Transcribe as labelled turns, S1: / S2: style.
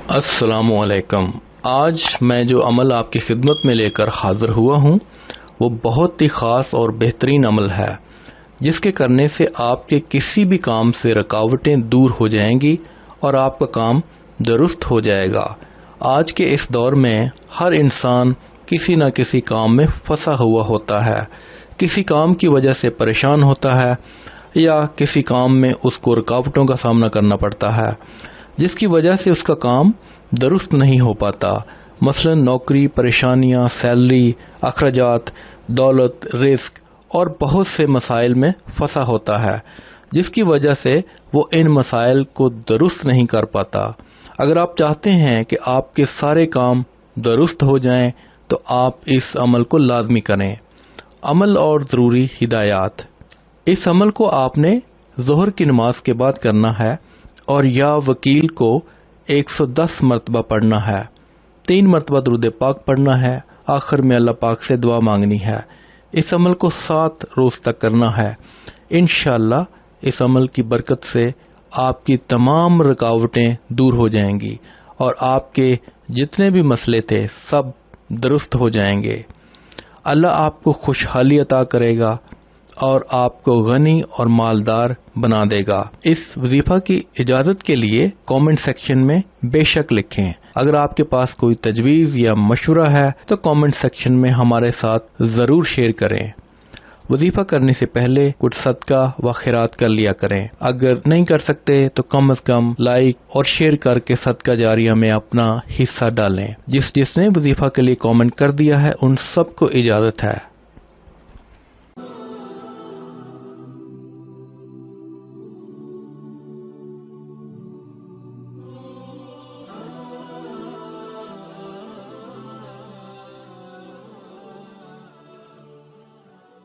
S1: السلام علیکم۔ آج میں جو عمل آپ کی خدمت میں لے کر حاضر ہوا ہوں وہ بہت ہی خاص اور بہترین عمل ہے، جس کے کرنے سے آپ کے کسی بھی کام سے رکاوٹیں دور ہو جائیں گی اور آپ کا کام درست ہو جائے گا۔ آج کے اس دور میں ہر انسان کسی نہ کسی کام میں پھنسا ہوا ہوتا ہے، کسی کام کی وجہ سے پریشان ہوتا ہے یا کسی کام میں اس کو رکاوٹوں کا سامنا کرنا پڑتا ہے جس کی وجہ سے اس کا کام درست نہیں ہو پاتا۔ مثلا نوکری، پریشانیاں، سیلری، اخراجات، دولت، رزق اور بہت سے مسائل میں پھنسا ہوتا ہے جس کی وجہ سے وہ ان مسائل کو درست نہیں کر پاتا۔ اگر آپ چاہتے ہیں کہ آپ کے سارے کام درست ہو جائیں تو آپ اس عمل کو لازمی کریں۔ عمل اور ضروری ہدایات۔ اس عمل کو آپ نے ظہر کی نماز کے بعد کرنا ہے اور یا وکیل کو 110 مرتبہ پڑھنا ہے، 3 مرتبہ درود پاک پڑھنا ہے، آخر میں اللہ پاک سے دعا مانگنی ہے۔ اس عمل کو 7 روز تک کرنا ہے۔ انشاءاللہ اس عمل کی برکت سے آپ کی تمام رکاوٹیں دور ہو جائیں گی اور آپ کے جتنے بھی مسئلے تھے سب درست ہو جائیں گے۔ اللہ آپ کو خوشحالی عطا کرے گا اور آپ کو غنی اور مالدار بنا دے گا۔ اس وظیفہ کی اجازت کے لیے کامنٹ سیکشن میں بے شک لکھیں۔ اگر آپ کے پاس کوئی تجویز یا مشورہ ہے تو کامنٹ سیکشن میں ہمارے ساتھ ضرور شیئر کریں۔ وظیفہ کرنے سے پہلے کچھ صدقہ و خیرات کر لیا کریں۔ اگر نہیں کر سکتے تو کم از کم لائک اور شیئر کر کے صدقہ جاریہ میں اپنا حصہ ڈالیں۔ جس نے وظیفہ کے لیے کامنٹ کر دیا ہے ان سب کو اجازت ہے۔